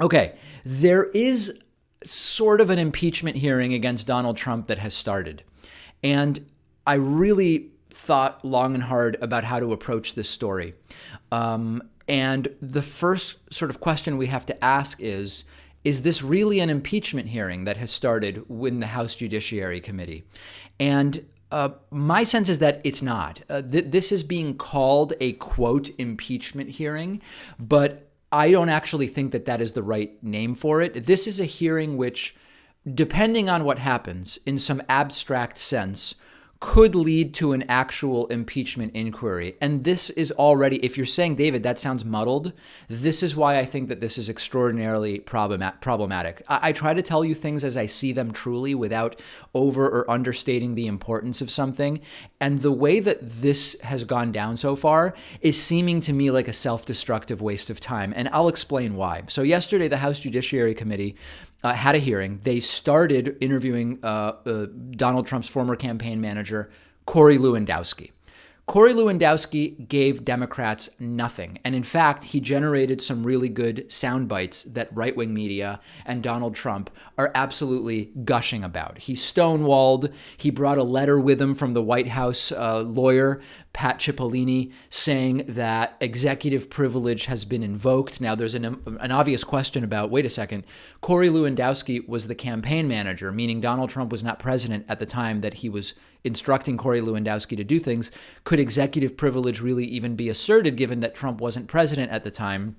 Okay, there is sort of an impeachment hearing against Donald Trump that has started. And I really thought long and hard about how to approach this story. And the first sort of question we have to ask is this really an impeachment hearing that has started in the House Judiciary Committee? And my sense is that it's not. This is being called a, quote, impeachment hearing, but I don't actually think that that is the right name for it. This is a hearing which, depending on what happens, in some abstract sense, could lead to an actual impeachment inquiry. And this is already, if you're saying, David, that sounds muddled, this is why I think that this is extraordinarily problematic. I try to tell you things as I see them truly without over or understating the importance of something. And the way that this has gone down so far is seeming to me like a self-destructive waste of time. And I'll explain why. So yesterday, the House Judiciary Committee had a hearing. They started interviewing Donald Trump's former campaign manager, Corey Lewandowski. Corey Lewandowski gave Democrats nothing. And in fact, he generated some really good sound bites that right-wing media and Donald Trump are absolutely gushing about. He stonewalled. He brought a letter with him from the White House lawyer, Pat Cipollini, saying that executive privilege has been invoked. Now, there's an obvious question about, wait a second, Corey Lewandowski was the campaign manager, meaning Donald Trump was not president at the time that he was instructing Corey Lewandowski to do things. Could executive privilege really even be asserted given that Trump wasn't president at the time?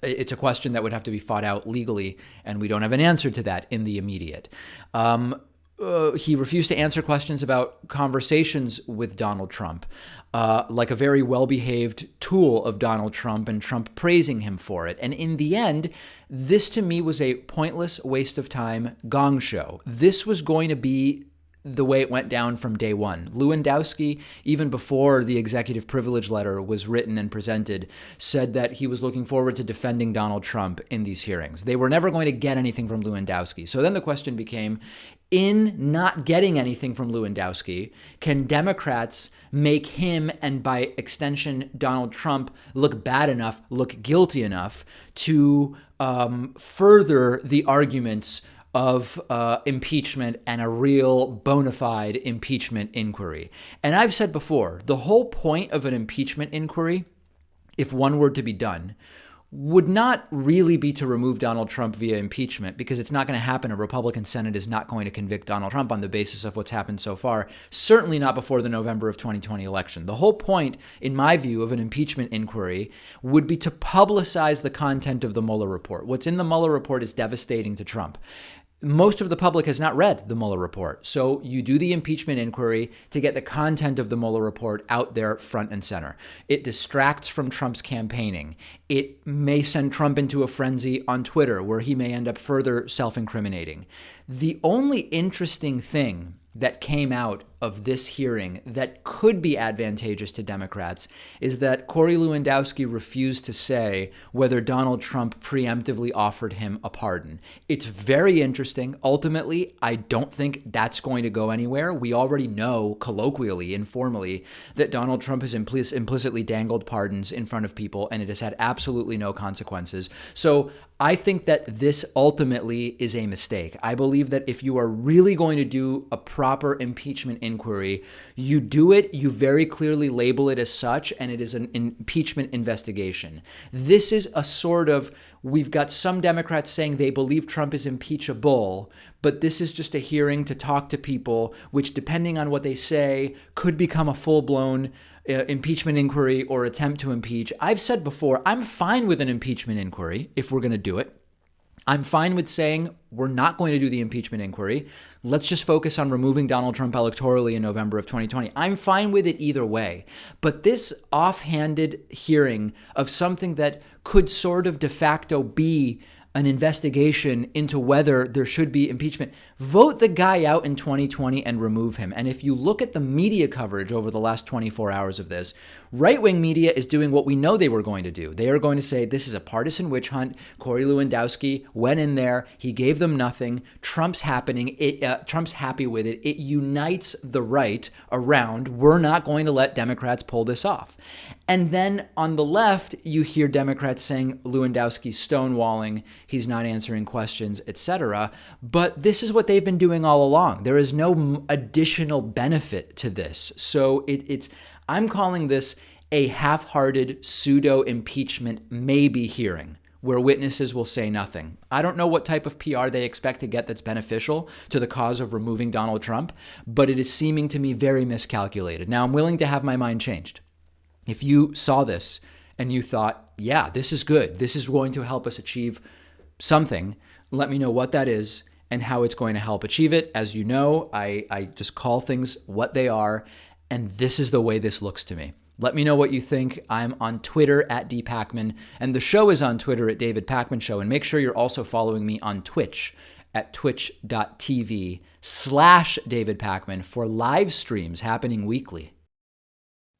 It's a question that would have to be fought out legally, and we don't have an answer to that in the immediate. He refused to answer questions about conversations with Donald Trump, like a very well-behaved tool of Donald Trump and Trump praising him for it. And in the end, this to me was a pointless waste of time gong show. This was going to be the way it went down from day one. Lewandowski, even before the executive privilege letter was written and presented, said that he was looking forward to defending Donald Trump in these hearings. They were never going to get anything from Lewandowski. So then the question became, in not getting anything from Lewandowski, can Democrats make him and by extension Donald Trump look bad enough, look guilty enough to further the arguments of impeachment and a real bona fide impeachment inquiry? And I've said before, the whole point of an impeachment inquiry, if one were to be done, would not really be to remove Donald Trump via impeachment, because it's not going to happen. A Republican Senate is not going to convict Donald Trump on the basis of what's happened so far, certainly not before the November of 2020 election. The whole point, in my view, of an impeachment inquiry would be to publicize the content of the Mueller report. What's in the Mueller report is devastating to Trump. Most of the public has not read the Mueller report. So you do the impeachment inquiry to get the content of the Mueller report out there front and center. It distracts from Trump's campaigning. It may send Trump into a frenzy on Twitter where he may end up further self-incriminating. The only interesting thing that came out of this hearing that could be advantageous to Democrats is that Corey Lewandowski refused to say whether Donald Trump preemptively offered him a pardon. It's very interesting. Ultimately, I don't think that's going to go anywhere. We already know, colloquially, informally, that Donald Trump has implicitly dangled pardons in front of people, and it has had absolutely no consequences. So I think that this ultimately is a mistake. I believe that if you are really going to do a proper impeachment inquiry, you do it, you very clearly label it as such, and it is an impeachment investigation. This is a sort of, we've got some Democrats saying they believe Trump is impeachable, but this is just a hearing to talk to people, which, depending on what they say, could become a full-blown impeachment inquiry or attempt to impeach. I've said before, I'm fine with an impeachment inquiry if we're going to do it. I'm fine with saying we're not going to do the impeachment inquiry. Let's just focus on removing Donald Trump electorally in November of 2020. I'm fine with it either way. But this offhanded hearing of something that could sort of de facto be an investigation into whether there should be impeachment, vote the guy out in 2020 and remove him. And if you look at the media coverage over the last 24 hours of this, right-wing media is doing what we know they were going to do. They are going to say this is a partisan witch hunt. Corey Lewandowski went in there. He gave them nothing. Trump's happy with it. It unites the right around, we're not going to let Democrats pull this off. And then on the left, you hear Democrats saying Lewandowski's stonewalling, he's not answering questions, etc. But this is what they've been doing all along. There is no additional benefit to this. So I'm calling this a half-hearted pseudo-impeachment maybe hearing, where witnesses will say nothing. I don't know what type of PR they expect to get that's beneficial to the cause of removing Donald Trump, but it is seeming to me very miscalculated. Now, I'm willing to have my mind changed. If you saw this and you thought, yeah, this is good, this is going to help us achieve something, let me know what that is and how it's going to help achieve it. As you know, I just call things what they are, and this is the way this looks to me. Let me know what you think. I'm on Twitter at @dpakman, and the show is on Twitter at David Pakman Show. And make sure you're also following me on Twitch at twitch.tv/David Pakman for live streams happening weekly.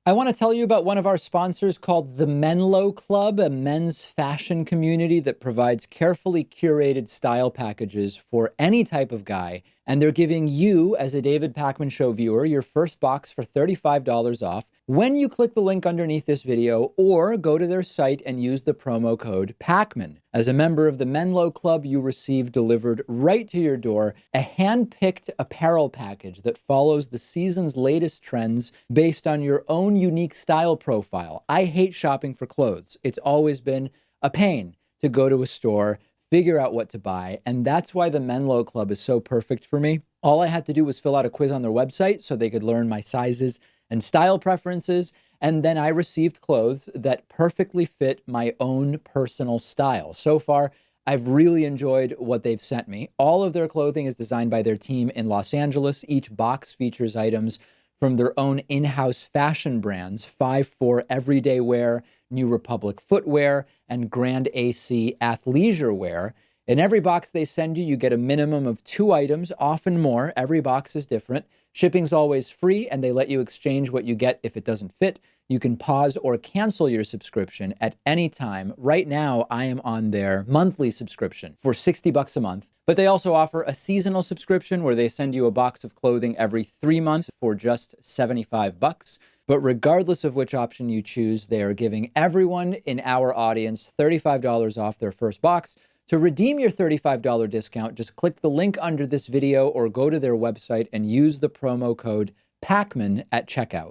I want to tell you about one of our sponsors called the Menlo Club, a men's fashion community that provides carefully curated style packages for any type of guy. And they're giving you, as a David Pakman Show viewer, your first box for $35 off when you click the link underneath this video or go to their site and use the promo code PAKMAN. As a member of the Menlo Club, you receive delivered right to your door a hand-picked apparel package that follows the season's latest trends based on your own unique style profile. I hate shopping for clothes. It's always been a pain to go to a store, figure out what to buy, and that's why the Menlo Club is so perfect for me. All I had to do was fill out a quiz on their website so they could learn my sizes and style preferences, and then I received clothes that perfectly fit my own personal style. So far, I've really enjoyed what they've sent me. All of their clothing is designed by their team in Los Angeles. Each box features items from their own in-house fashion brands, 5-4 Everyday Wear, New Republic Footwear, and Grand AC Athleisure Wear. In every box they send you, you get a minimum of 2 items, often more. Every box is different. Shipping's always free, and they let you exchange what you get if it doesn't fit. You can pause or cancel your subscription at any time. Right now, I am on their monthly subscription for $60 a month. But they also offer a seasonal subscription where they send you a box of clothing every 3 months for just $75. But regardless of which option you choose, they are giving everyone in our audience $35 off their first box. To redeem your $35 discount, just click the link under this video or go to their website and use the promo code PAKMAN at checkout.